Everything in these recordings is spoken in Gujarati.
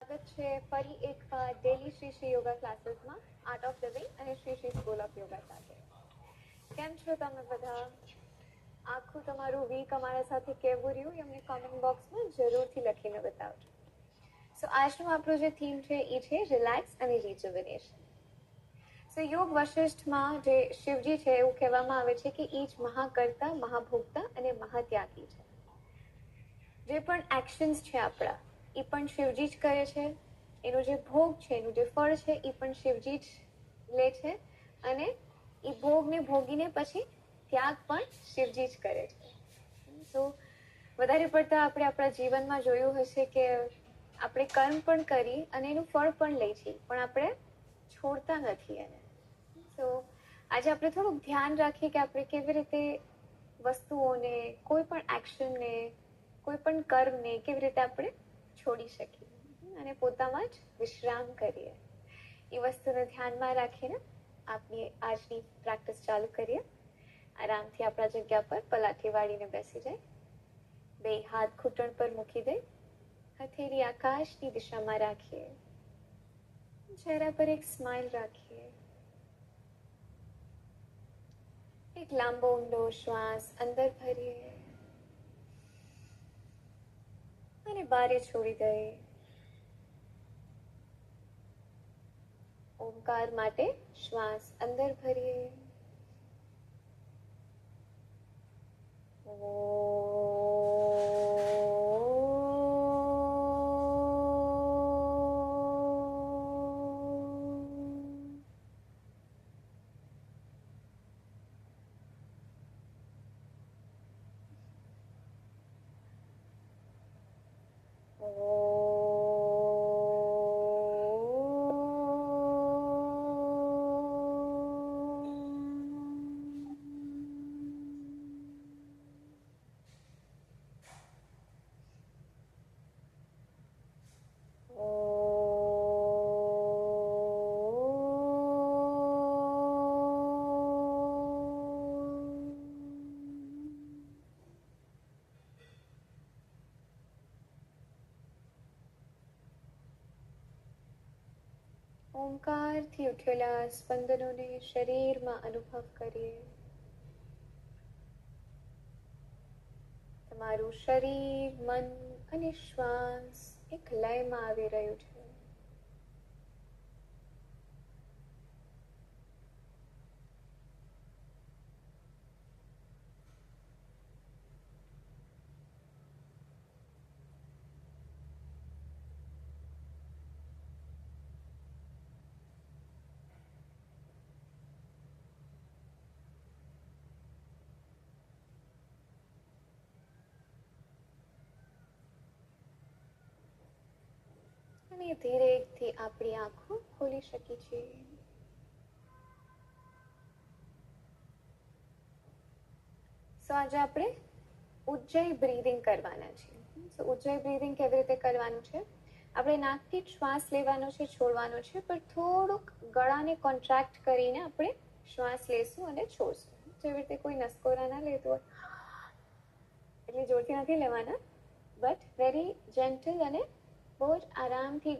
સ્વાગત છે ફરી એક ડેલી શ્રી શ્રી યોગા ક્લાસીસમાં આર્ટ ઓફ લિવિંગ અને શ્રી શ્રી સ્કૂલ ઓફ યોગા સાથે. કેમ છો તમે બધા? આખું તમારું વીક અમારા સાથે કેવું રહ્યું એ અમને કોમેન્ટ બોક્સમાં જરૂરથી લખીને બતાવજો. સો આજનું આપણું જે થીમ છે એ છે રિલેક્સ અને રિજુવિનેશન. સો યોગ વશિષ્ઠમાં જે શિવજી છે એવું કહેવામાં આવે છે કે એ જ મહાકર્તા, મહાભોગતા અને મહાત્યાગી છે. જે પણ એક્શન્સ છે આપણા એ પણ શિવજી જ કરે છે. એનો જે ભોગ છે, એનું જે ફળ છે એ પણ શિવજી જ લે છે અને એ ભોગને ભોગીને પછી ત્યાગ પણ શિવજી જ કરે છે. તો વધારે પડતા આપણે આપણા જીવનમાં જોયું હશે કે આપણે કર્મ પણ કરી અને એનું ફળ પણ લઈ છીએ, પણ આપણે છોડતા નથી એને. તો આજે આપણે થોડુંક ધ્યાન રાખીએ કે આપણે કેવી રીતે વસ્તુઓને, કોઈ પણ એક્શનને, કોઈ પણ કર્મને કેવી રીતે આપણે છોડી શકીએ અને પોતામાં જ વિશ્રામ કરીએ. એ વસ્તુને ધ્યાનમાં રાખીને આપની આજની પ્રેક્ટિસ ચાલુ કરીએ. આરામથી આપણા જગ્યા પર પલાઠી વાળીને બેસી જાય. બે હાથ ઘૂંટણ પર મૂકી દઈ હથેળી આકાશની દિશામાં રાખીએ. ચહેરા પર એક સ્માઇલ રાખીએ. એક લાંબો ઊંડો શ્વાસ અંદર ભરીએ અને બારે છોડી દઈએ. ઓમકાર માટે શ્વાસ અંદર ભરીએ. ઓમકારથી ઉઠેલા સ્પંદનોને શરીરમાં અનુભવ કરીએ. તમારું શરીર, મન અને શ્વાસ એક લયમાં આવી રહ્યું છે. અને ધીરેથી આપણી આંખો ખોલી શકીએ છીએ. સો આજે આપણે ઉજ્જય બ્રીધિંગ કરવાના છીએ. સો ઉજ્જય બ્રીધિંગ કેવી રીતે કરવાનું છે? આપણે નાકથી શ્વાસ લેવાનો છે, છોડવાનો છે, પણ થોડુંક ગળાને કોન્ટ્રાક્ટ કરીને આપણે શ્વાસ લેશું અને છોડશું. જેવી રીતે કોઈ નસકોરા ના લેતો હોય એટલે જોરથી નથી લેવાના, બટ વેરી જેન્ટલ અને બહુ જ આરામથી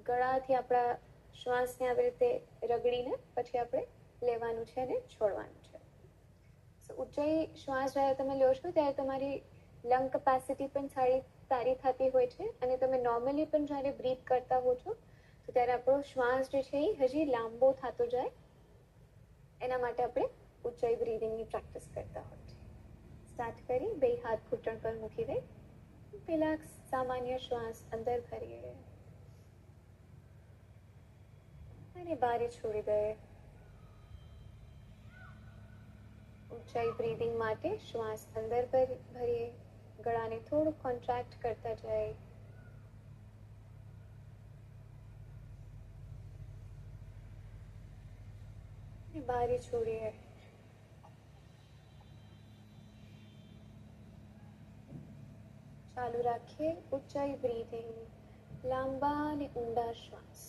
ગળાથી આપણા શ્વાસને આવી રીતે રગડીને પછી આપણે લેવાનું છે અને છોડવાનું છે. ઉજ્જય શ્વાસ જ્યારે તમે લો છો ત્યારે તમારી લંગ કેપેસિટી પણ સારી થતી હોય છે અને તમે નોર્મલી પણ જ્યારે બ્રીથ કરતા હો છો તો ત્યારે આપણો શ્વાસ જે છે એ હજી લાંબો થતો જાય. એના માટે આપણે ઉજ્જય બ્રીધિંગની પ્રેક્ટિસ કરતા હોય છે. સ્ટાર્ટ કરી બે હાથ ઘૂંટણ પર મૂકી દઈ પેલા સામાન્ય શ્વાસ અંદર ભરીએ અને બારે છોડી દઈએ. ઉજ્જય બ્રીધિંગ માટે શ્વાસ અંદર ભરીએ, ગળાને થોડું કોન્ટ્રાક્ટ કરતા જાય. બારે છોડીએ. ચાલુ રાખીએ ઉજ્જય બ્રીધિંગ, લાંબા અને ઊંડા શ્વાસ.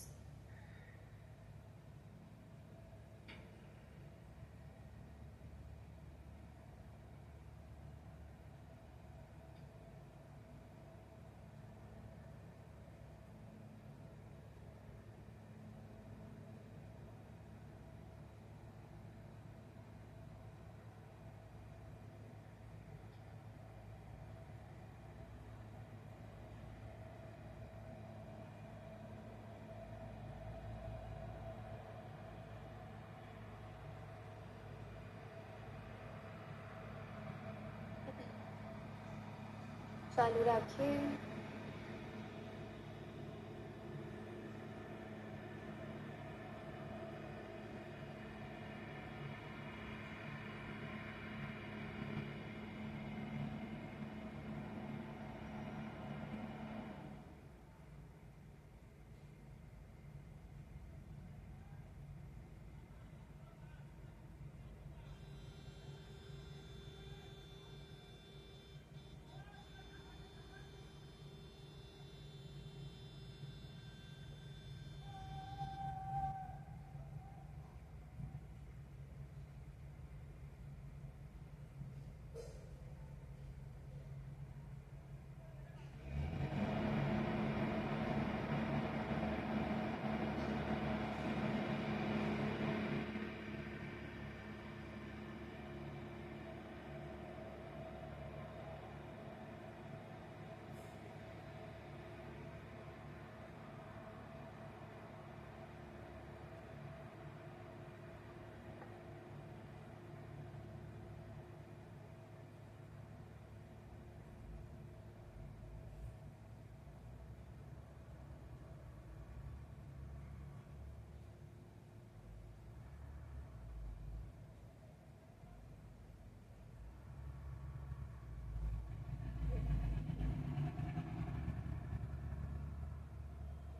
ચાલુ રાખીએ.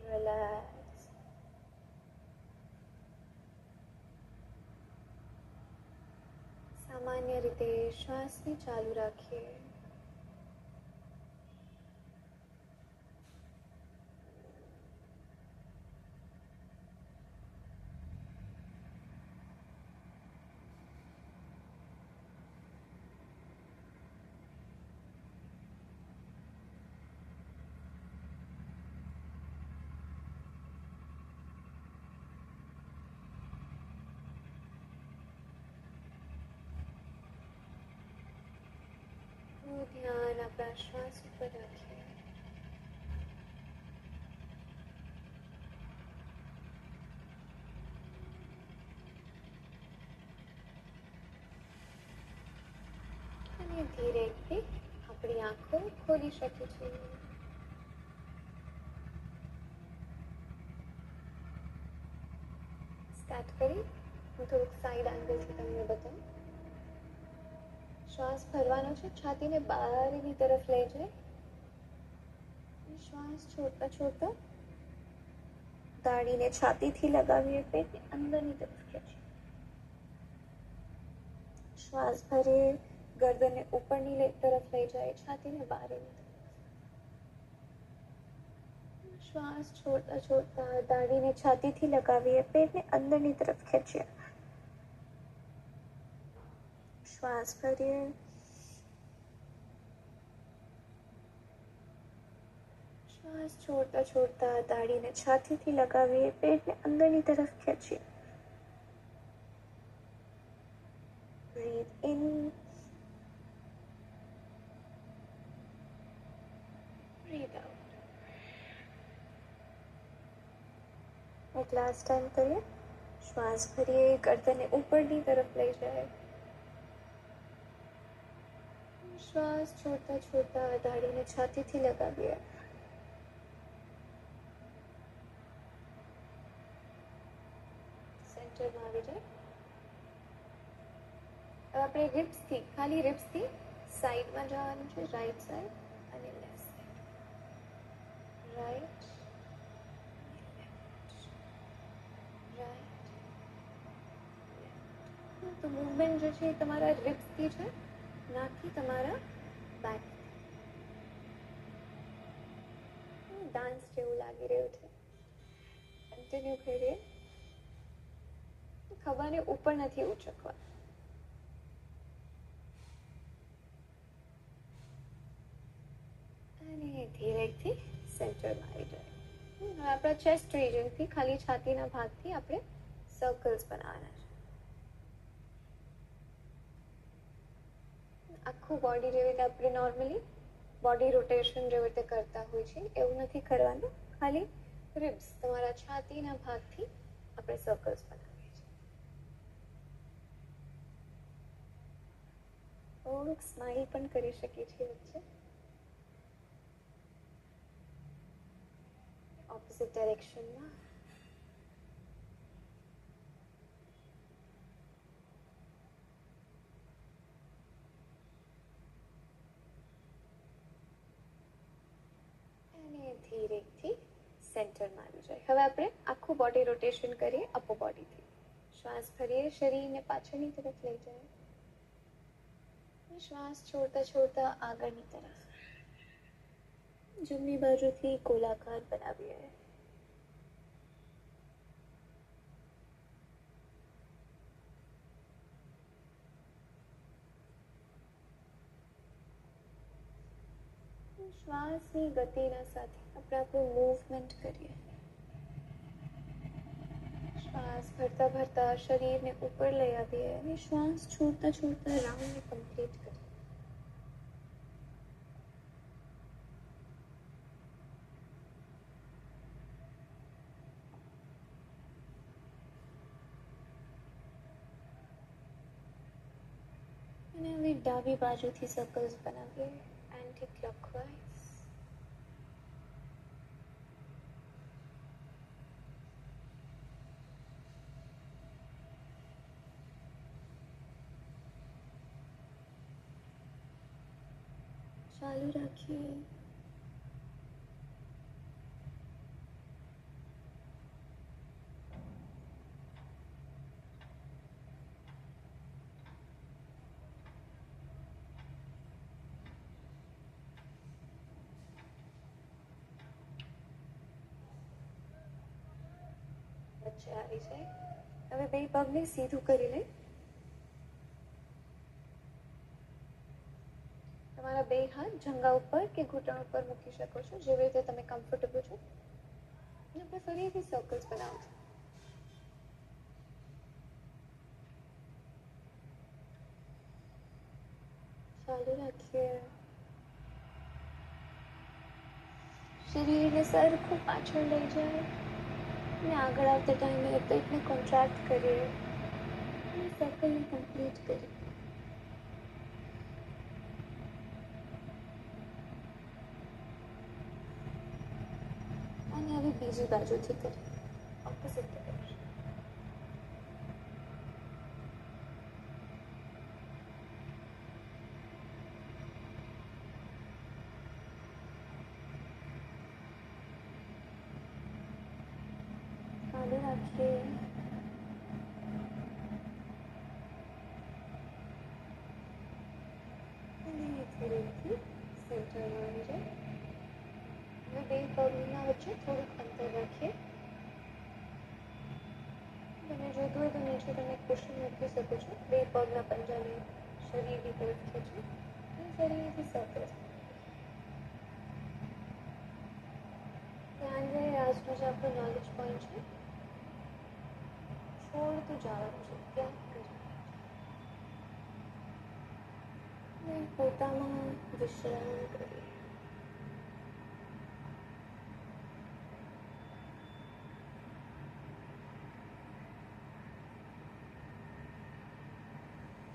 રિલેક્સ. સામાન્ય રીતે શ્વાસને ચાલુ રાખીએ. ધ્યાન આપણા શ્વાસ ઉપર રાખીએ. અને ધીરેથી આપણી આંખો ખોલી શકીએ છીએ. સ્ટાર્ટ કરી હું થોડુંક સાઈડ એંગલથી તમને બતાવું. શ્વાસ ભરવાનો છે, છાતીને બહારની તરફ લઈ જાય. શ્વાસ છોડતા છોડતા દાઢીને છાતીથી લગાવીએ, પેટને અંદરની તરફ ખેંચીએ. શ્વાસ ભરીએ, ગરદનને ઉપરની તરફ લઈ જાય, છાતીને બહારની તરફ. શ્વાસ છોડતા છોડતા દાઢીને છાતીથી લગાવીએ, પેટને અંદરની તરફ ખેંચીએ. શ્વાસ ભરીએ, શ્વાસ છોડતા છોડતા દાઢીને છાતીથી લગાવીએ, પેટને અંદરની તરફ ખેંચીએ. Breathe in. Breathe out. એક લાસ્ટ ટાઈમ કરીએ. શ્વાસ ભરીએ, ગરદનને ઉપરની તરફ લઈ જાય. શ્વાસ છોડતા છોડતા દાઢીને છાતીથી લગાવીએ. સેન્ટરમાં આવી જાય. હવે આપણે રિબ્સથી, ખાલી રિબ્સથી સાઈડમાં જવાનું છે, રાઈટ સાઈડ અને લેફ્ટ સાઈડ. Right, right. તો મૂવમેન્ટ જે છે એ તમારા રિબ્સથી છે, નાથી તમારા બેક. ડાન્સ જેવું લાગી રહ્યું છે. કન્ટિન્યુ કરીએ. ખભાને ઉપર નથી ઉચકવા. અને ધીરેથી સેન્ટરમાં આવી જાય. હવે આપણા ચેસ્ટ રિજનથી, ખાલી છાતીના ભાગથી આપણે સર્કલ્સ બનાવવાના છે. આખું બોડી જેવી રીતે આપણે નોર્મલી બોડી રોટેશન જેવી રીતે કરતા હોય છે એવું નથી કરવાનું. ખાલી રિબ્સ, તમારા છાતીના ભાગથી આપણે સર્કલ્સ બનાવીએ છીએ. થોડુંક સ્માઇલ પણ કરી શકીએ છીએ વચ્ચે. ઓપોઝિટ ડાયરેક્શનમાં. અને ધીરેથી સેન્ટરમાં આવી જાય. હવે આપણે આખું બોડી રોટેશન કરીએ અપર બોડીથી. શ્વાસ ભરીએ, શરીરને પાછળની તરફ લઈ જાય. શ્વાસ છોડતા છોડતા આગળની તરફ. જમણી બાજુથી ગોળાકાર બનાવીએ. શ્વાસની ગતિના સાથે આપણે આપણું મૂવમેન્ટ કરીએ. શ્વાસ ભરતા ભરતા શરીરને ઉપર લઈ આવીએ અને શ્વાસ છોડતા છોડતા રાઉન્ડને કમ્પ્લીટ કરીએ. અને હવે ડાબી બાજુથી સર્કલ્સ બનાવીએ એન્ટી ક્લોકવાઇઝ. ચાલુ રાખીએ. વચ્ચે આવી જાય. હવે બે પગને સીધું કરી લે. તમારા બે હાથ જંઘા ઉપર કે ઘૂંટણ ઉપર મૂકી શકો છો, જેવી રીતે તમે કમ્ફર્ટેબલ છો. અને આપણે ફરીથી સર્કલ્સ બનાવશું. ચાલુ રાખીએ. શરીરને સરખું પાછળ લઈ જાય અને આગળ આવતા ટાઈમે પેટને કોન્ટ્રાક્ટ કરીએ અને સર્કલને કમ્પ્લીટ કરીએ. અને હવે બીજી બાજુથી કરીએ ઓપોઝિટ ડાયરેક્શન. ચાલુ રાખીએ. અને ધીરેથી સેન્ટરમાં આવી જાય. હવે બે પગના વચ્ચે થોડુંક અંતર રાખીએ. તમે જોઈતું હોય તો નીચે તમે કુશન મૂકી શકો છો. બે પગના પંજાને શરીરની તરફ ખેંચી અને શરીરથી સર્કલ. ધ્યાન રહે આજનો જે આપણો નોલેજ પોઈન્ટ છે, છોડતું જવાનું છે ત્યાં કરી પોતામાં વિશ્રામ કરીએ.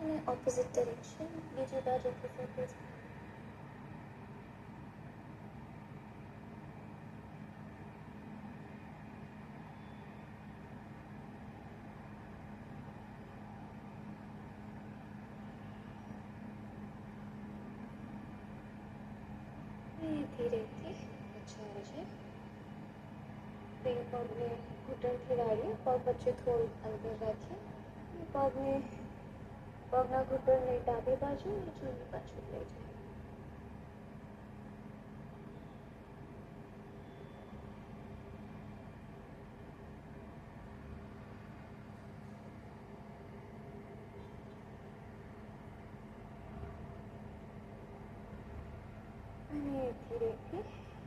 અને ઓપોઝિટ ડાયરેક્શન બીજી બાજુથી સર્કલ્સ. ધીરેથી વચ્ચે આવે છે. બે પગને ઘૂંટણથી વાળીએ, પગ વચ્ચે થોડું અંતર રાખીએ. પગના ઘૂંટણને ડાબી બાજુ અને જમણી બાજુ લઈ જાય. અને ધીરેથી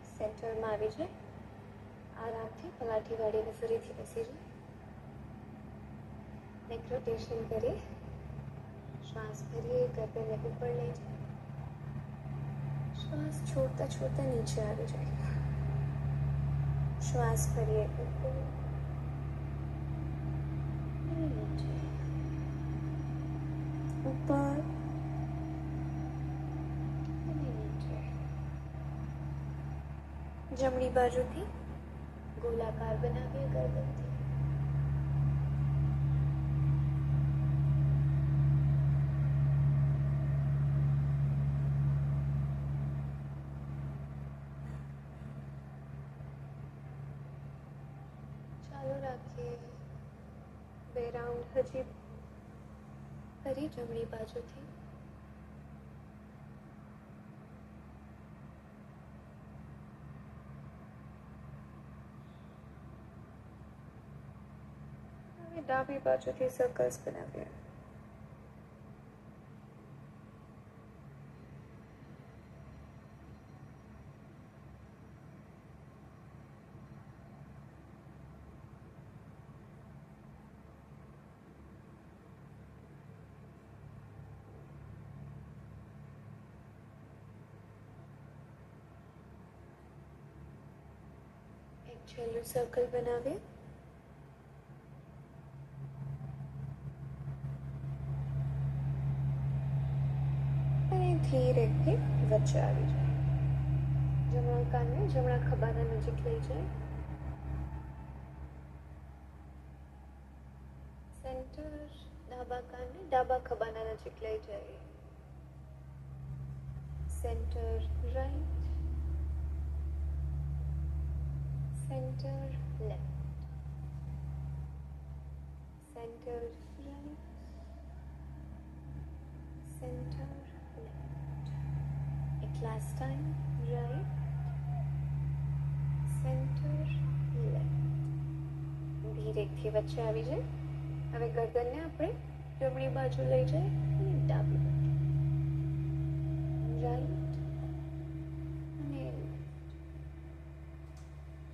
સેન્ટરમાં આવી જાય. આરામથી પલાઠી વાળીને ફરીથી બેસી જાય. નેક રોટેશન કરીએ. શ્વાસ ભરીએ, ગરદનને ઉપર લઈ જાય. શ્વાસ છોડતા છોડતા નીચે આવી જાય. શ્વાસ ભરીએ ઉપર અને નીચે, ઉપર અને નીચે. જમણી બાજુથી ગોલાકાર બનાવીએ ગરદનથી. ચાલુ રાખીએ. 2 રાઉન્ડ હજી ફરી જમણી બાજુથી. ડાબી બાજુથી સર્કલ્સ બનાવીએ. એક છેલ્લું સર્કલ બનાવીએ. ધીરેથી વચ્ચે આવી જાય. જમણા કાનને જમણા ખભાના નજીક લઈ જાય. સેન્ટર. ડાબા કાનને ડાબા ખભાના નજીક લઈ જાય. Centre right. Centre left. Centre right. Centre last time right, center, left. ધીરેથી વચ્ચે આવી જાય. હવે ગરદનને આપણે જમણી બાજુ લઈ જાય અને ડાબી બાજુ. રાઈટ અને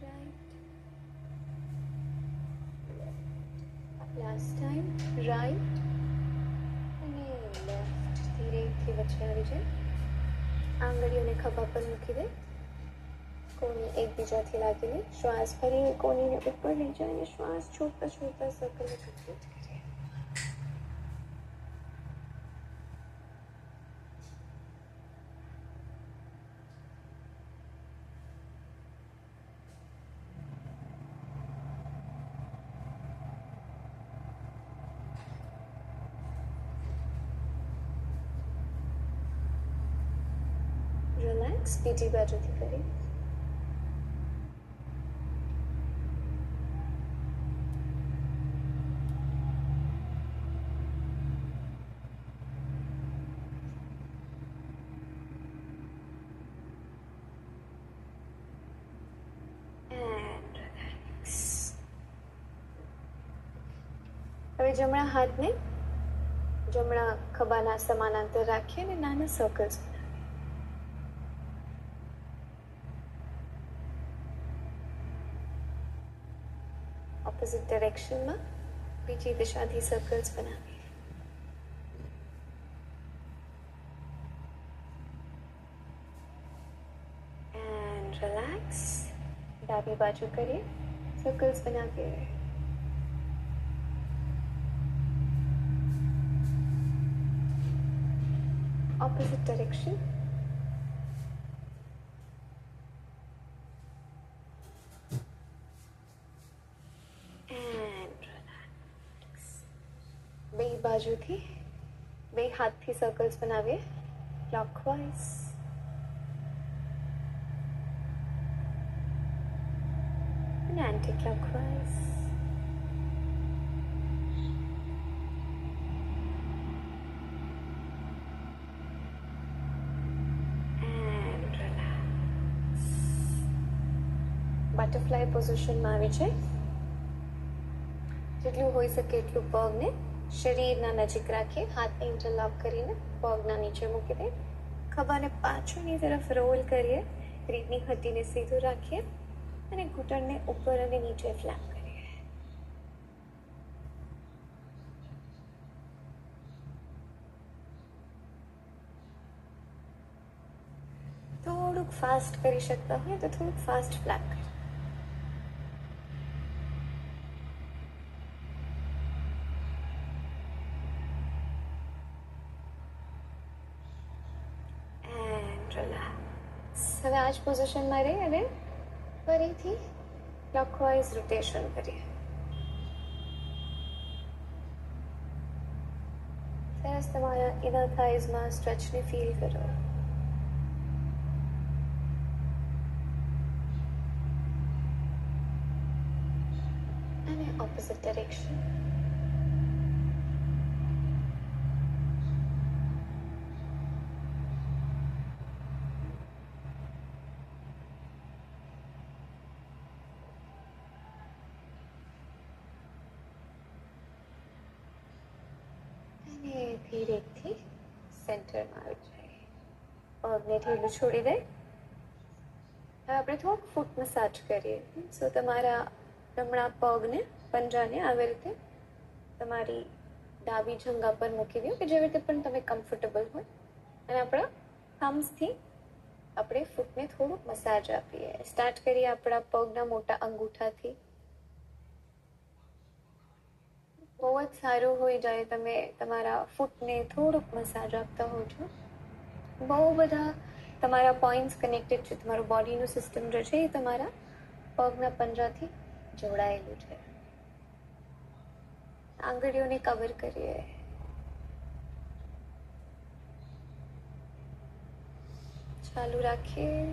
રાઈટ. લાસ્ટ ટાઈમ રાઈટ અને લેફ્ટ. ધીરેથી વચ્ચે આવી જાય. આંગળીઓને ખભા પર મૂકી દે. કોણી એકબીજાથી લાગીને શ્વાસ ફરીને કોણીને ઉપર લઈ જાય અને શ્વાસ છોડતા છોડતા સર્કલને કમ્પ્લીટ કરીએ. રિલેક્સ. બીજી બાજુથી કરીએ. હવે જમણા હાથને જમણા ખભાના સમાનાંતર રાખીએ અને નાના સર્કલ્સ બનાવીએ. ઓપોઝિટ ડિરેક્શનમાં બીજી દિશાથી સર્કલ્સ બનાવીએ. And relax. ડાબી બાજુ કરીએ. સર્કલ્સ બનાવીએ. Opposite direction. And relax. બે બાજુથી બે હાથથી સર્કલ્સ બનાવીએ. ક્લોકવાઇઝ અને એન્ટી ક્લોકવાઇઝ. બટરફ્લાય પોઝિશનમાં આવી જાય. જેટલું હોઈ શકે એટલું પગને શરીરના નજીક રાખીએ. હાથને ઇન્ટરલોક કરીને પગના નીચે મૂકી દે. ખભાને પાછળની તરફ રોલ કરીએ. રીઢની હડ્ડીને સીધું રાખીએ અને ઘૂંટણને ઉપર અને નીચે ફ્લેપ કરીએ. થોડુંક ફાસ્ટ કરી શકતા હોય તો થોડુંક ફાસ્ટ ફ્લેપ કરીએ. હવે આ જ પોઝિશનમાં રહી અને ફરીથી ક્લોકવાઇઝ રોટેશન કરીએ. સરસ, તમારા ઇનર થાઇઝમાં સ્ટ્રેચને ફીલ કરો. અને ઓપોઝિટ ડાયરેક્શન. ધીરેથી સેન્ટરમાં આવી જાય. પગને ઢીલું છોડી દે. હવે આપણે થોડુંક ફૂટ મસાજ કરીએ. સો તમારા જમણા પગને, પંજાને આવી રીતે તમારી ડાબી જંઘા પર મૂકી દો, કે જેવી રીતે પણ તમે કમ્ફર્ટેબલ હોય. અને આપણા થમ્સથી આપણે ફૂટને થોડુંક મસાજ આપીએ. સ્ટાર્ટ કરીએ આપણા પગના મોટા અંગૂઠાથી. બહુ જ સારું હોય જાય તમે તમારા ફૂટને થોડુંક મસાજ આપતા હો છો. બહુ બધા તમારા પોઈન્ટ્સ કનેક્ટેડ છે. તમારું બોડીનું સિસ્ટમ જે છે એ તમારા પગના પંજાથી જોડાયેલું છે. આંગળીઓને કવર કરીએ. ચાલુ રાખીએ.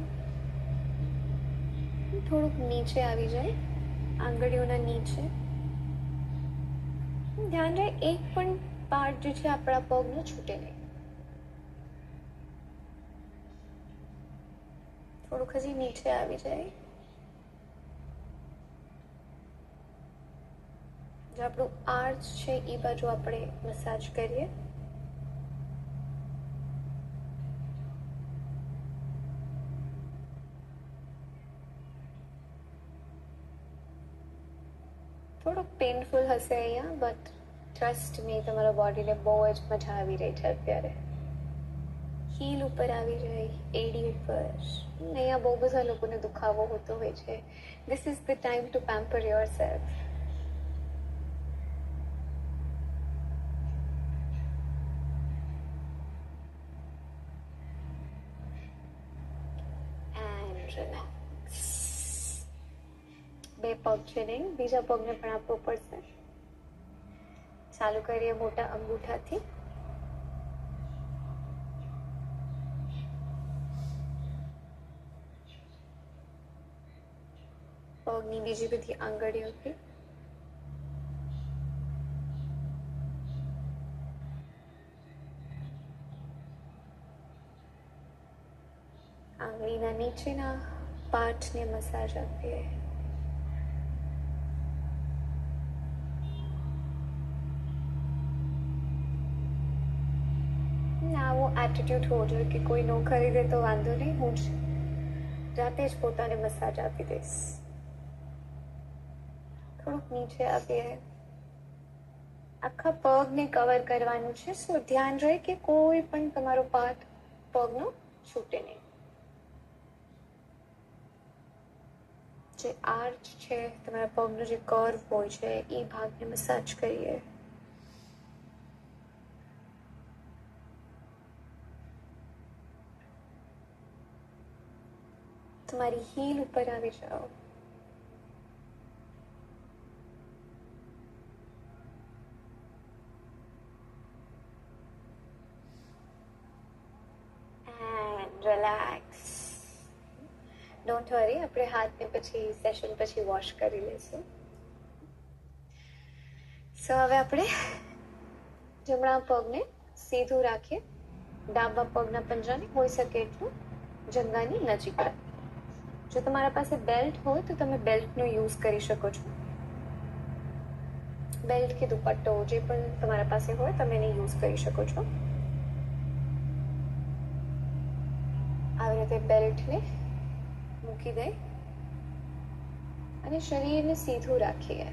થોડુંક નીચે આવી જાય, આંગળીઓના નીચે. ધ્યાન રહે એક પણ પાર્ટ જે છે આપણા પગનો છૂટે નહીં. થોડુંક હજી નીચે આવી જાય. જો આપણું આર્ચ છે એ બાજુ આપણે મસાજ કરીએ. થોડુંક પેઇનફુલ હશે અહીંયા, બટ ટ્રસ્ટ મી, તમારા બોડીને બહુ જ મજા આવી રહી છે અત્યારે. હીલ ઉપર આવી જાય, એડી ઉપર. અહીંયા બહુ બધા લોકોને દુખાવો હોતો હોય છે. This is the time to pamper yourself. And relax. બે પગ છે નહીં, બીજા પગને પણ આપવો પડશે. ચાલુ કરીએ મોટા અંગૂઠાથી. પગની બીજી બધી આંગળીઓથી. આંગળીના નીચેના પાર્ટને મસાજ આપીએ. આવો એટીટ્યુડ હોવો જોઈએ કે કોઈ ન ખરીદે તો વાંધો નહીં, હું જ જાતે જ પોતાને મસાજ આપી દઈશ. થોડુંક નીચે આપીએ. આખા પગને કવર કરવાનું છે. શું ધ્યાન રહે કે કોઈ પણ તમારો પાર્ટ પગનો છૂટે નહીં. જે આર્ચ છે, તમારા પગનો જે કર્વ હોય છે એ ભાગને મસાજ કરીએ. તમારી હીલ ઉપર આવી જાઓ. And relax. ડોન્ટ વરી, આપણે હાથને પછી સેશન પછી વોશ કરી લઈશું. સો હવે આપણે જમણા પગને સીધું રાખીએ. ડાબા પગના પંજાને હોઈ શકે એટલું જંઘાની નજીક રાખીએ. જો તમારા પાસે બેલ્ટ હોય તો તમે બેલ્ટનો યુઝ કરી શકો છો. બેલ્ટ કે દુપટ્ટો જે પણ તમારા પાસે હોય તમે એને યુઝ કરી શકો છો. આવી રીતે બેલ્ટને મૂકી દઈ અને શરીરને સીધું રાખીએ.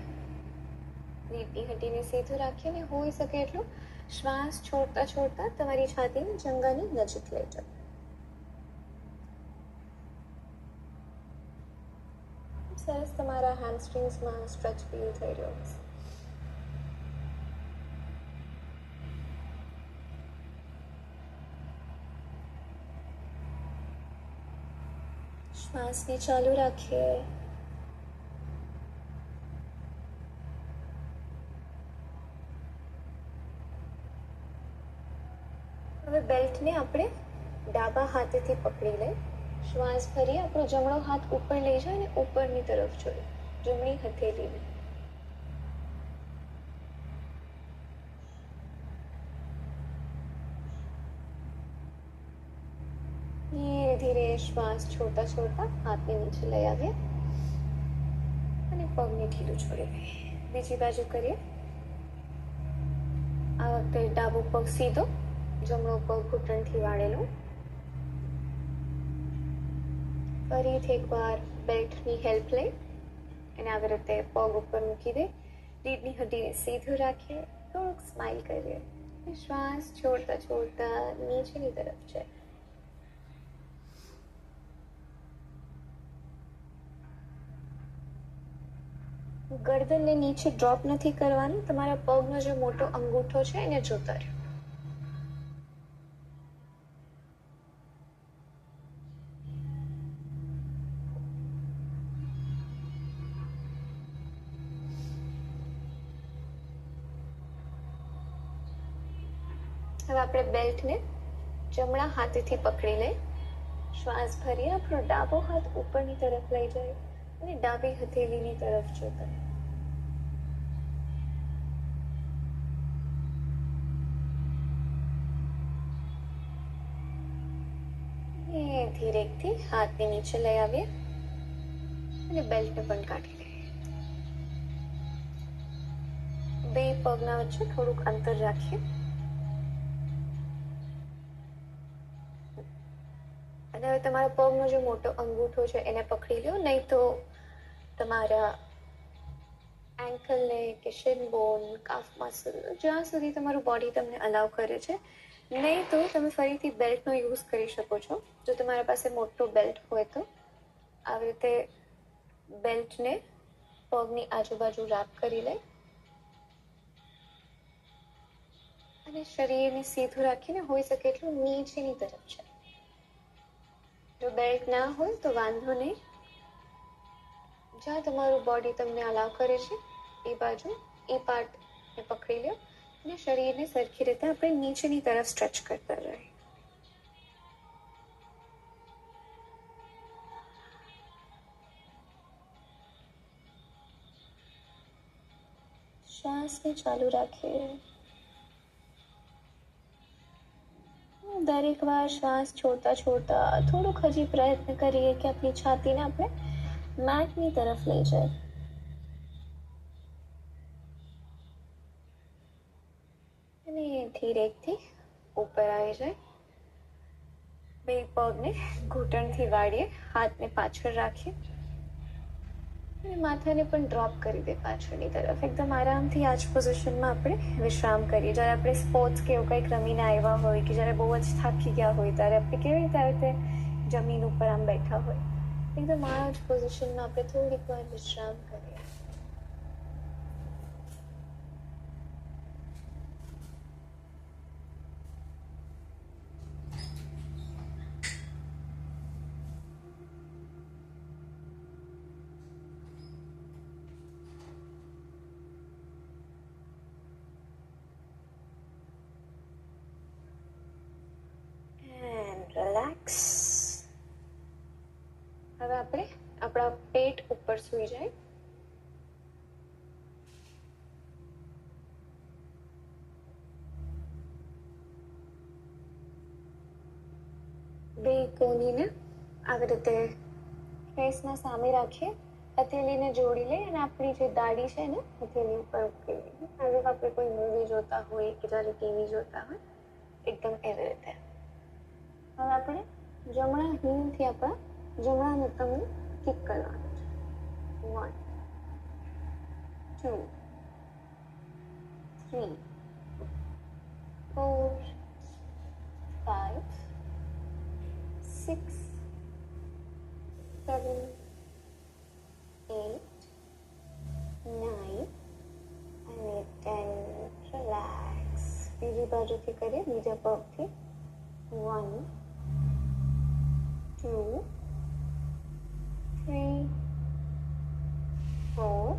રીતની હટીને સીધું રાખીને હોઈ શકે એટલું શ્વાસ છોડતા છોડતા તમારી છાતીને જંઘાની નજીક લઈ જાઓ. સરસ, તમારા હેમસ્ટ્રિંગ્સમાં સ્ટ્રેચ ફીલ થઈ રહ્યો છે. શ્વાસને ચાલુ રાખીએ. હવે બેલ્ટને આપણે ડાબા હાથેથી પકડી લઈ, શ્વાસ ભરી આપણો જમણો હાથ ઉપર લઈ જાય અને ઉપરની તરફ જોઈ, જમણી હથેળીને. ધીરે ધીરે શ્વાસ છોડતા છોડતા હાથને નીચે લઈ આવીએ અને પગને ઢીલું છોડી દઈએ. બીજી બાજુ કરીએ. આ વખતે ડાબો પગ સીધો, જમણો પગ ઘૂંટણથી વાળેલો. ફરીથી એકવાર બેલ્ટની હેલ્પ લઈ અને આવી રીતે પગ ઉપર મૂકી દે, રીઢની હડીને સીધું રાખીએ, થોડુંક સ્માઇલ કરીએ, શ્વાસ છોડતા છોડતા નીચેની તરફ છે. ગરદનને નીચે ડ્રોપ નથી કરવાનું, તમારા પગનો જે મોટો અંગૂઠો છે એને જોતા રહ્યો. હવે આપણે બેલ્ટને જમણા હાથેથી પકડી લઈ, શ્વાસ ભરી આપણો ડાબો હાથ ઉપરની તરફ લઈ જાય અને ડાબી હથેળીની તરફ જોતા. ધીરેથી હાથને નીચે લઈ આવીએ અને બેલ્ટને પણ કાઢી લઈએ. બે પગના વચ્ચે થોડુંક અંતર રાખીએ અને હવે તમારા પગનો જે મોટો અંગૂઠો છે એને પકડી લો, નહીં તો તમારા એન્કલને કે શિન બોન, કાફ મસલ, જ્યાં સુધી તમારું બોડી તમને અલાઉ કરે છે. નહીં તો તમે ફરીથી બેલ્ટનો યુઝ કરી શકો છો. જો તમારા પાસે મોટો બેલ્ટ હોય તો આવી રીતે બેલ્ટને પગની આજુબાજુ રાપ કરી લે અને શરીરને સીધું રાખીને હોઈ શકે એટલું નીચેની તરફ છે. જો બેલ્ટ ના હોય તો વાંધો નહીં, જ્યાં તમારું બોડી તમને અલાઉ કરે છે એ બાજુ એ પાર્ટને પકડી લો અને શરીરને સરખી રીતે આપણે નીચેની તરફ સ્ટ્રેચ કરતા રહીએ. શ્વાસને ચાલુ રાખીએ. દરેક વાર શ્વાસ છોડતા છોડતા થોડુંક હજી પ્રયત્ન કરીએ કે આપણી છાતીને આપણે મેટની તરફ લઈ જાય. અને ધીરેથી ઉપર આવી જાય. બે પગને ઘૂંટણથી વાળીએ, હાથને પાછળ રાખીએ અને માથાને પણ ડ્રોપ કરી દે પાછળની તરફ. એકદમ આરામથી આ જ પોઝિશનમાં આપણે વિશ્રામ કરીએ. જ્યારે આપણે સ્પોર્ટ્સ કે એવું કંઈક રમીને આવ્યા હોય કે જ્યારે બહુ જ થાકી ગયા હોય ત્યારે આપણે કેવી રીતે જમીન ઉપર આમ બેઠા હોય, એકદમ આ જ પોઝિશનમાં આપણે થોડીક વાર વિશ્રામ કરીએ. રિલેક્સ. હવે આપણે આપણા પેટ ઉપર સૂઈ જાય. બે કોણીને આવી રીતે ફેસના સામે રાખીએ, હથેળીને જોડી લઈ અને આપણી જે દાઢી છે ને હથેળી ઉપર મૂકી લઈએ. હવે આપણે કોઈ મૂવી જોતા હોય કે જ્યારે ટીવી જોતા હોય, એકદમ એવી રીતે. હવે આપણે જમણા હીલથી આપણા જમણા નતમને કિક કરવાનું છે. 1 2 3 4 5 6 7 8 9 અને 10. રિલેક્સ. બીજી બાજુથી કરીએ, બીજા પગથી. 1 2 3 4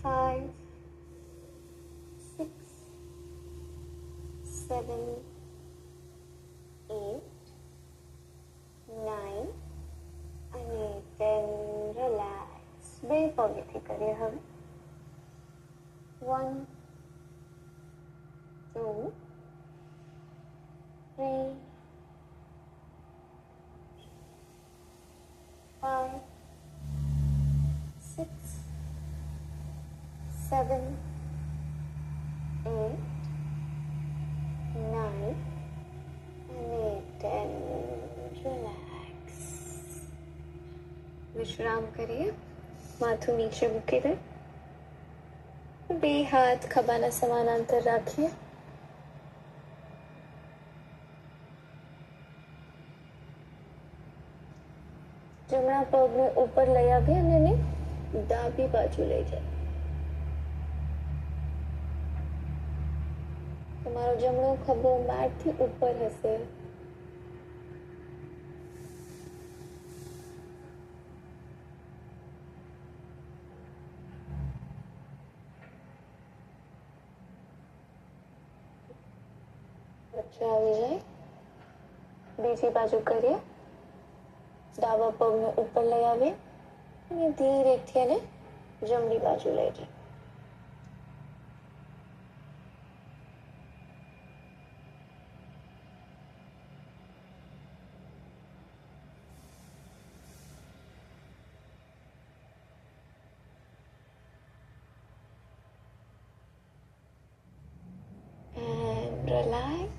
5 6 7 પગેથી કરીએ હવે. 1 2 3 5 6 7 8 9 અને 10. રિલેક્સ. વિશ્રામ કરીએ. માથું નીચે મૂકી દે. બે હાથ ખભાના સમાંતર રાખીએ. જમણા પગને ઉપર લઈ આવીએ અને એને ડાબી બાજુ લઈ જાય. તમારો જમણો ખભો મેટથી ઉપર હશે. વચ્ચે આવી જાય. બીજી બાજુ કરીએ. ડાબા પગને ઉપર લઈ આવીએ અને ધીરેથી એને જમણી બાજુ લઈ જાય. And relax.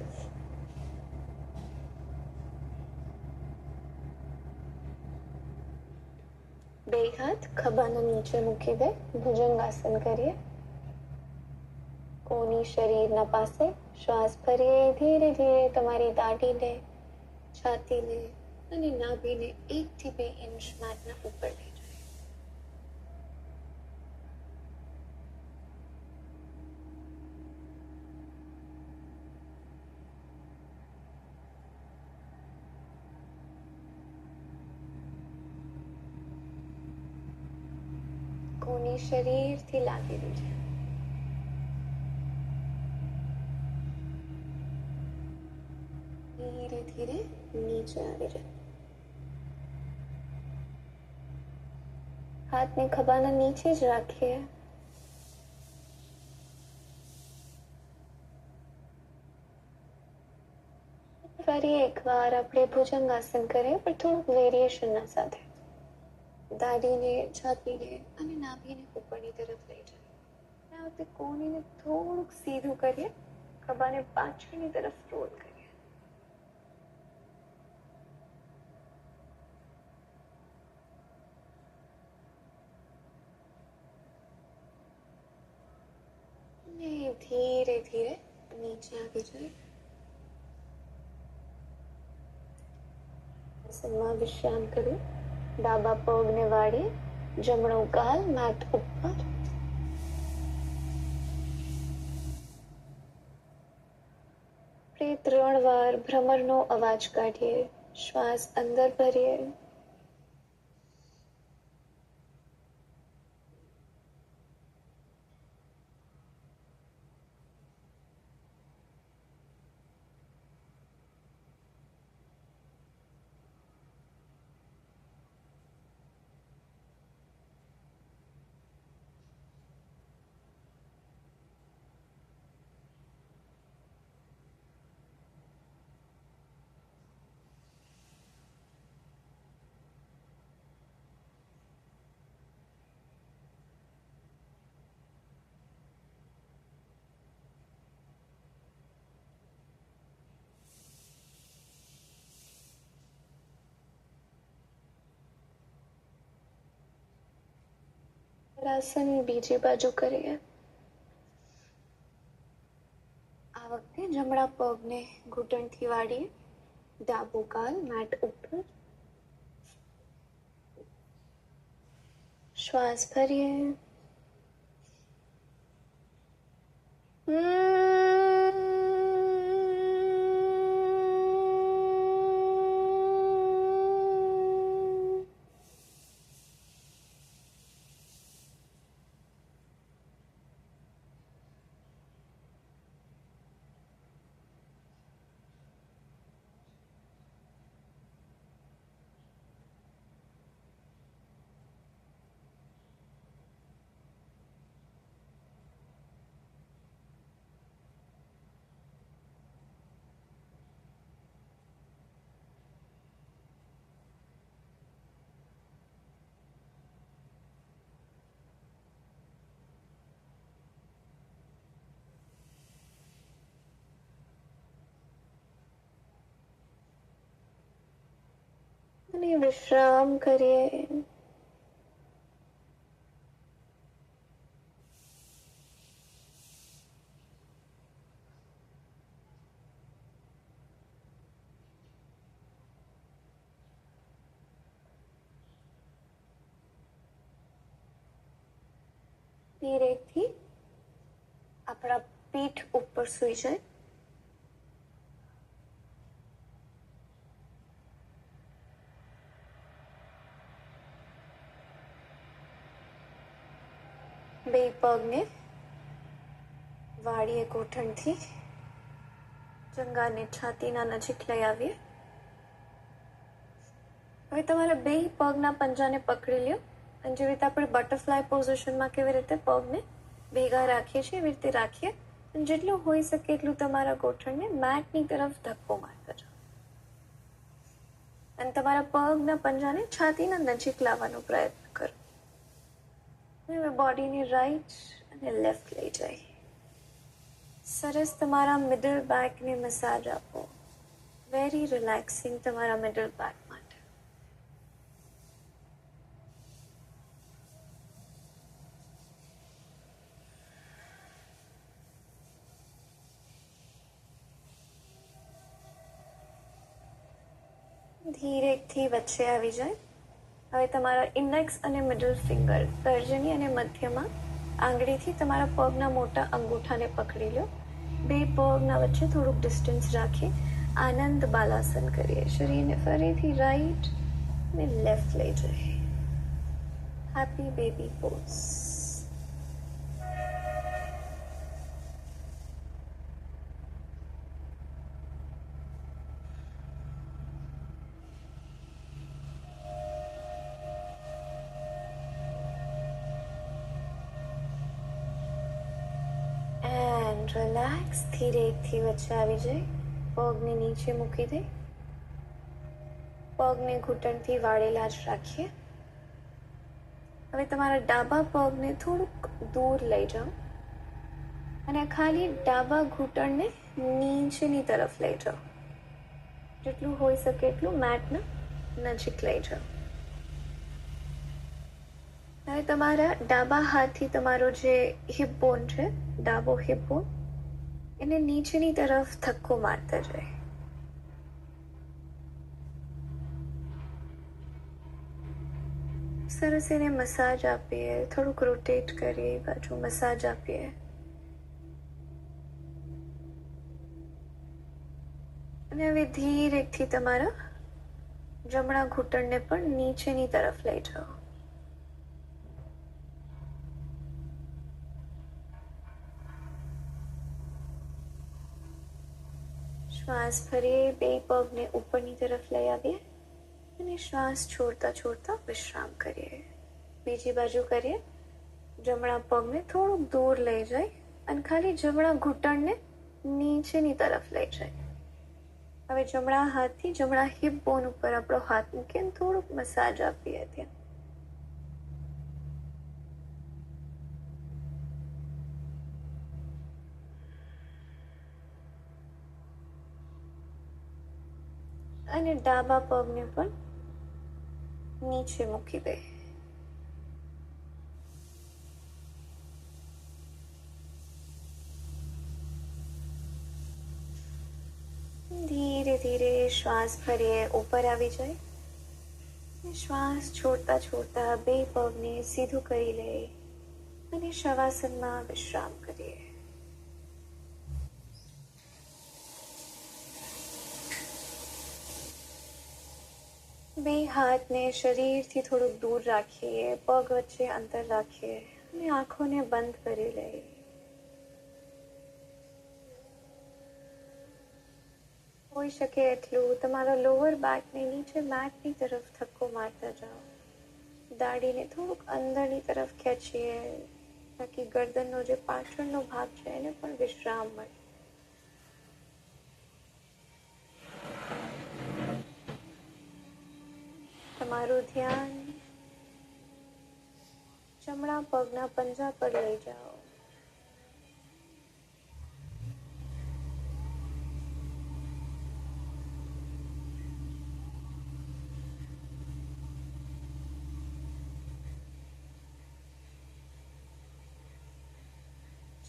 બે હાથ ખભાના નીચે મૂકી દે. ભુજંગાસન કરીએ. કોની શરીરના પાસે શ્વાસ ભરીએ. ધીરે ધીરે તમારી દાઢીને, છાતીને અને નાભીને 1 થી 2 ઇંચ મેટના ઉપર લઈ જાય. કોની શરીરથી લાગેલું છે. ધીરે ધીરે નીચે આવી જાય. હાથને ખભાના નીચે જ રાખીએ. ફરી એકવાર આપણે ભુજંગાસન કરીએ, પણ થોડુંક વેરિએશનના સાથે. દાઢીને, છાતીને અને નાભીને ઉપરની તરફ લઈ જાય. આ વખતે કોણીને થોડુંક સીધું કરીએ. ખભાને પાછળની તરફ રોલ કરીએ. ધીરે ધીરે નીચે આવી જાય. આસનમાં વિશ્રામ કરી ડાબા પગને વાળી, જમણો ગાલ મેટ ઉપર. આપણે 3 વાર ભ્રમરનો અવાજ કાઢીએ. શ્વાસ અંદર ભરીએ. આસન બીજી બાજુ કરીએ. આ વખતે જમણા પગને ઘૂંટણથી વાળીએ. ડાબુ ગાલ મેટ ઉપર. શ્વાસ ભરીએ. અને વિશ્રામ કરીએ. ધીરેથી આપણા પીઠ ઉપર સૂઈ જાય. બે પગને વાળીએ ગોઠણથી, જંઘાને છાતીના નજીક લઈ આવીએ. હવે તમારે બે પગના પંજાને પકડી લ્યો અને જેવી રીતે આપણે બટરફ્લાય પોઝિશનમાં કેવી રીતે પગને ભેગા રાખીએ છીએ એવી રીતે રાખીએ. અને જેટલું હોઈ શકે એટલું તમારા ગોઠણને મેટની તરફ ધક્કો મારતા જાઓ અને તમારા પગના પંજાને છાતીના નજીક લાવવાનો પ્રયત્ન કરો. હવે બોડીને રાઈટ અને લેફ્ટ લઈ જાય. સરસ તમારા મિડલ બેકને મસાજ આપો. વેરી રિલેક્સિંગ તમારા મિડલ બેક માટે. ધીરેથી વચ્ચે આવી જાય. હવે તમારા ઇન્ડેક્સ અને મિડલ ફિંગર, તર્જની અને મધ્યમાં આંગળીથી તમારા પગના મોટા અંગૂઠાને પકડી લો. બે પગના વચ્ચે થોડુંક ડિસ્ટન્સ રાખી આનંદ બાલાસન કરીએ. શરીરને ફરીથી રાઈટ અને લેફ્ટ લઈ જઈએ. Happy baby pose. રિલેક્સ. ધીરેથી વચ્ચે આવી જાય. પગને નીચે મૂકી દે. પગને ઘૂંટણથી વાળેલા જ રાખીએ. હવે તમારા ડાબા પગને થોડુંક દૂર લઈ જાઓ અને ખાલી ડાબા ઘૂંટણને નીચેની તરફ લઈ જાઓ. જેટલું હોઈ શકે એટલું મેટના નજીક લઈ જાઓ. હવે તમારા ડાબા હાથથી તમારો જે હિપ બોન છે, ડાબો હિપ બોન, એને નીચેની તરફ ધક્કો મારતા જાય. સરસ એને મસાજ આપીએ. થોડુંક રોટેટ કરીએ, બાજુ મસાજ આપીએ. અને હવે ધીરેથી તમારા જમણા ઘૂંટણને પણ નીચેની તરફ લઈ જાઓ. શ્વાસ ભરીએ. બે પગને ઉપરની તરફ લઈ આવીએ અને શ્વાસ છોડતા છોડતા વિશ્રામ કરીએ. બીજી બાજુ કરીએ. જમણા પગને થોડુંક દૂર લઈ જાય અને ખાલી જમણા ઘૂંટણને નીચેની તરફ લઈ જાય. હવે જમણા હાથથી જમણા હિપ બોન ઉપર આપણો હાથ મૂકીને થોડુંક મસાજ આપીએ ત્યાં. અને ડાબા પગને પણ નીચે મૂકી દે. ધીરે ધીરે શ્વાસ ભરીએ. ઉપર આવી જાય. શ્વાસ છોડતા છોડતા બે પગને સીધું કરી લે અને શવાસનમાં વિશ્રામ કરીએ. બે હાથને શરીરથી થોડુંક દૂર રાખીએ. પગ વચ્ચે અંતર રાખીએ અને આંખોને બંધ કરી લઈએ. હોઈ શકે એટલું તમારા લોઅર બેકને નીચે મેટની તરફ ધક્કો મારતા જાઓ. દાઢીને થોડુંક અંદરની તરફ ખેંચીએ તાકી ગરદનનો જે પાછળનો ભાગ છે એને પણ વિશ્રામ મળે. તમારું ધ્યાન જમણા પગના પંજા પર લઈ જાઓ.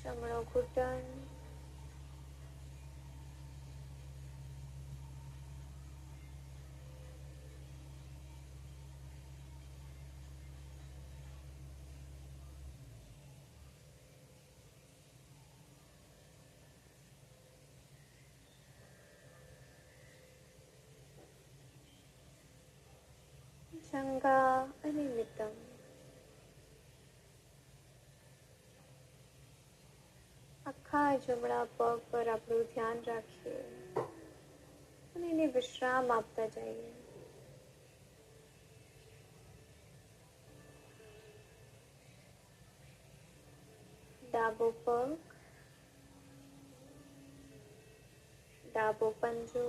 જમણો ઘૂંટણ, જંગા અને મિતમ. આખા જમણા પગ પર આપણું ધ્યાન રાખીએ અને એને વિશ્રામ આપતા જઈએ. ડાબો પગ, ડાબો પંજો,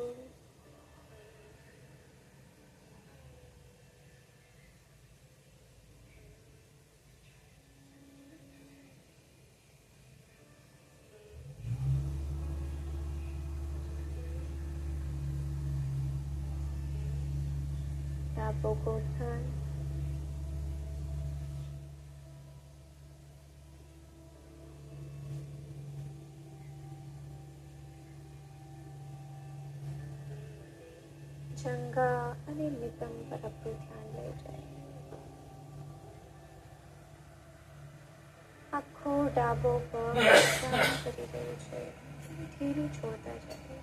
ડાબો ઘૂંટણ, જંગા અને મિતમ પર આપણું ધ્યાન લઈ જાય. આખો ડાબો પગ વિશ્રામ કરી રહ્યો છે, ધીરું છોડતા જાય.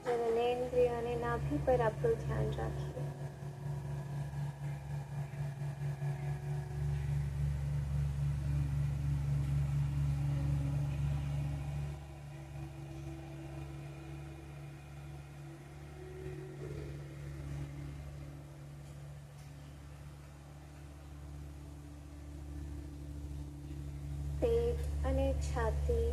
જનનેન્દ્રિય અને નાભી પર આપણું ધ્યાન રાખીએ. પેટ અને છાતી,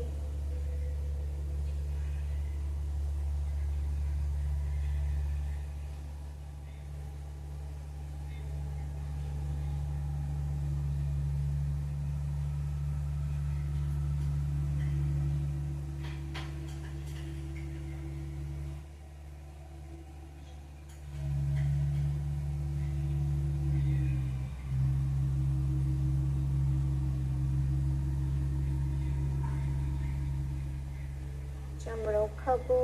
જમણો ખભો,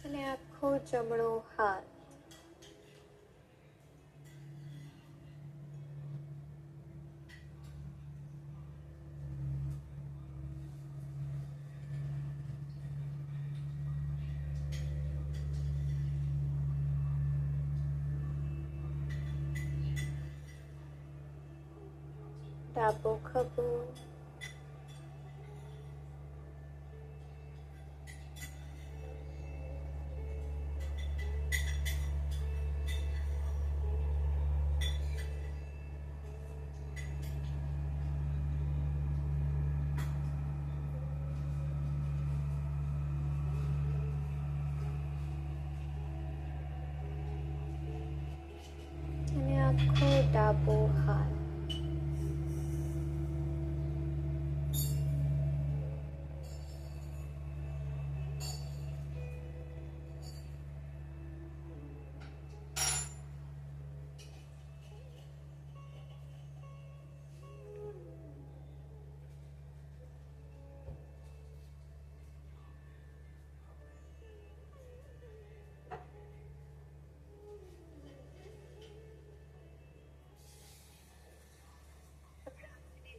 અને આખો જમણો હાથ. ડાબો ખભો, અને આખો ડાબો હાથ.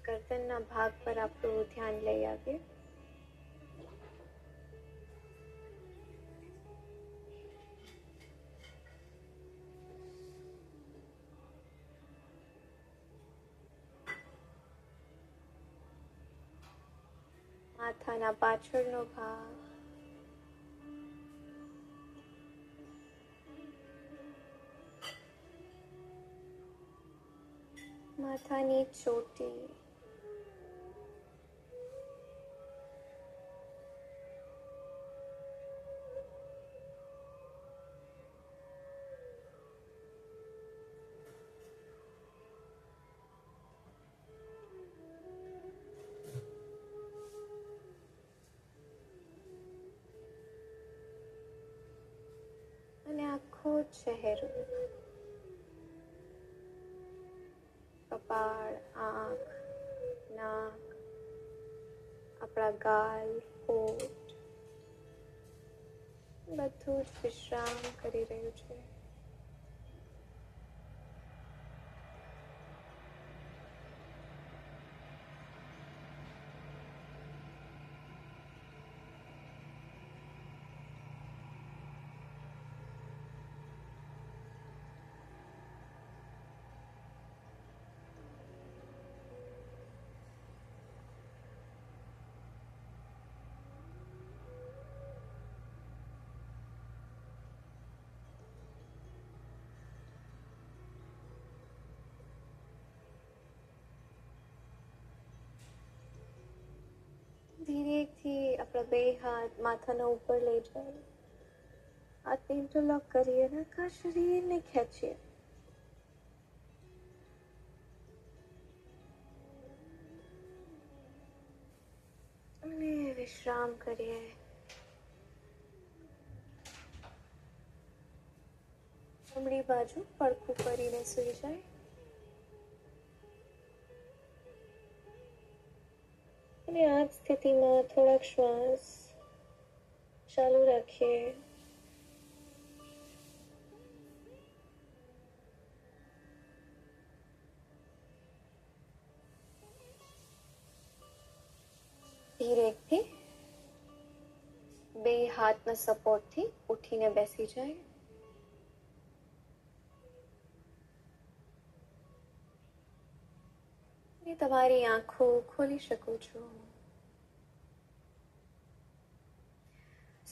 ગરદનના ભાગ પર આપણું ધ્યાન લઈ આવીએ. માથાના પાછળનો ભાગ, માથાની ચોટી, અને આખો ચહેરો, કપાળ, આંખ, નાક, આપણા ગાલ, હોઠ, બધું જ વિશ્રામ કરી રહ્યું છે. ધીરેથી આપણા બે હાથ માથાના ઉપર લઈ જાય. હાથને ઇન્ટરલોક કરીએ અને આખા શરીરને ખેંચીએ. અને વિશ્રામ કરીએ. જમણી બાજુ પડખું કરીને સૂઈ જાય. અને આ સ્થિતિમાં થોડાક શ્વાસ ચાલુ રાખીએ. ધીરેથી બે હાથના સપોર્ટથી ઉઠીને બેસી જાય. અને તમારી આંખો ખોલી શકો છો.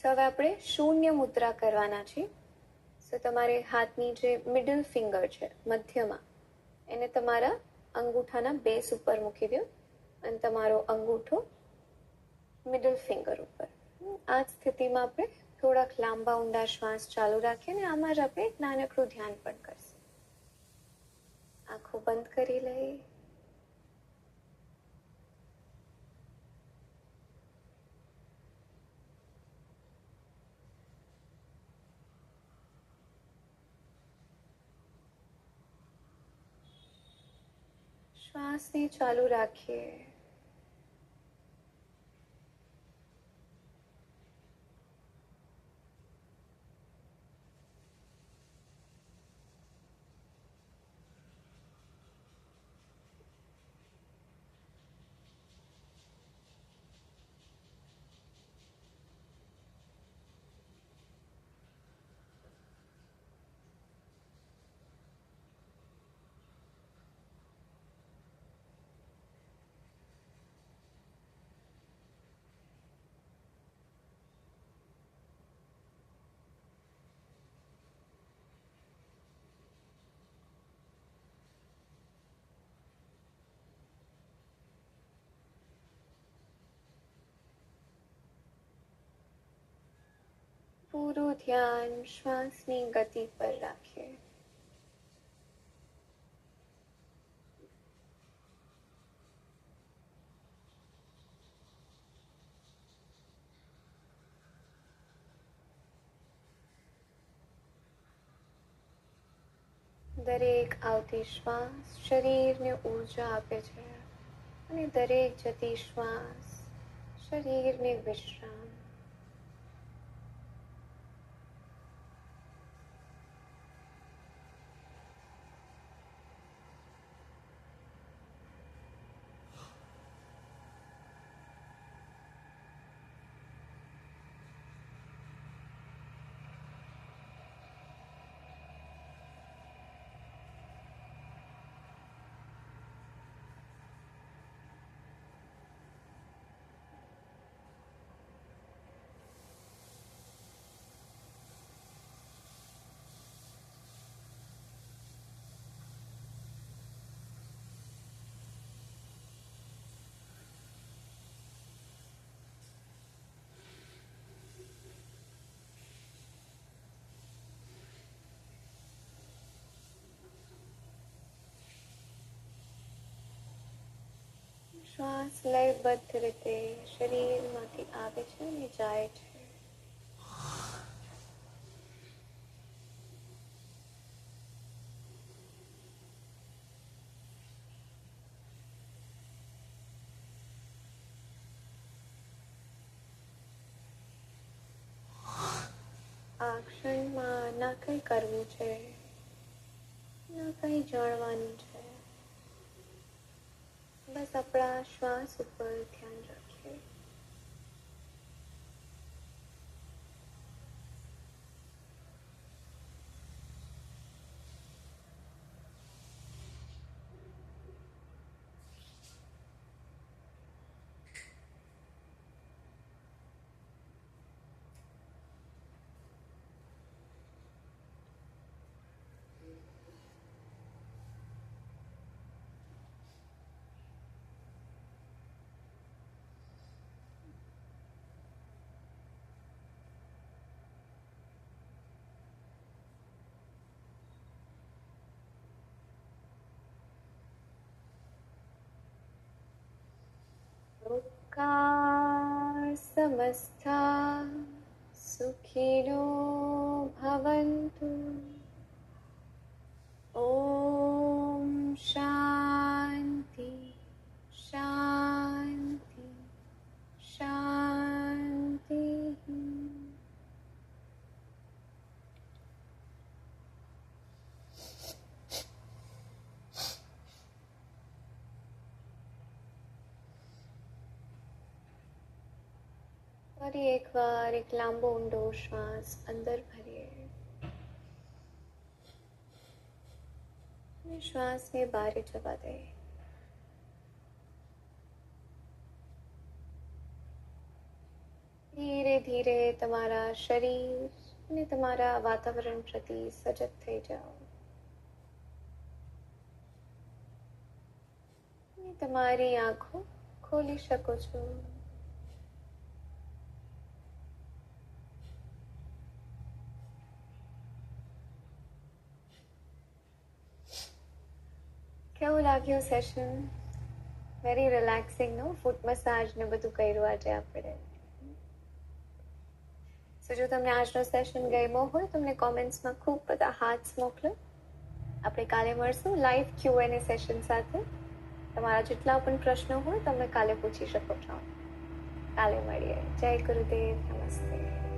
હવે આપણે શૂન્ય મુદ્રા કરવાના છીએ. તો તમારે હાથની જે મિડલ ફિંગર છે, મધ્યમાં, એને તમારા અંગૂઠાના બેઝ ઉપર મૂકી દો અને તમારો અંગૂઠો મિડલ ફિંગર ઉપર. આ સ્થિતિમાં આપણે થોડાક લાંબા ઊંડા શ્વાસ ચાલુ રાખીએ અને આમાં જ આપણે એક નાનકડું ધ્યાન પણ કરશું. આંખો બંધ કરી લઈએ. શ્વાસને ચાલુ રાખીએ. પૂરું ધ્યાન શ્વાસની ગતિ પર રાખીએ. દરેક આવતી શ્વાસ શરીરને ઊર્જા આપે છે અને દરેક જતી શ્વાસ શરીરને વિશ્રામ. શ્વાસ લયબદ્ધ રીતે શરીરમાંથી આવે છે અને જાય છે. આ ક્ષણમાં ના કંઈ કરવું છે, ના કંઈ જાણવાનું છે. બસ આપણા શ્વાસ ઉપર ધ્યાન રાખીએ. लोकाः समस्ताः सुखिनो भवन्तु. ॐ शान्ति शान्ति शान्तिः. ફરી એકવાર એક લાંબો ઊંડો શ્વાસ અંદર ભરીએ અને શ્વાસને બહાર જવા દે. ધીરે ધીરે તમારા શરીર અને તમારા વાતાવરણ પ્રતિ સજગ થઈ જાઓ અને તમારી આંખો ખોલી શકો છો. કેવું લાગ્યું સેશન? વેરી રિલેક્સિંગ નો? ફૂટ મસાજ ને બધું કર્યું આજે આપણે. સો જો તમને આજનો સેશન ગમ્યો હોય તો તમને કોમેન્ટ્સમાં ખૂબ બધા હાર્ટ્સ મોકલો. આપણે કાલે મળશું લાઈવ Q&A સેશન સાથે. તમારા જેટલા પણ પ્રશ્નો હોય તમે કાલે પૂછી શકો છો. કાલે મળીએ. જય ગુરુદેવ. નમસ્તે.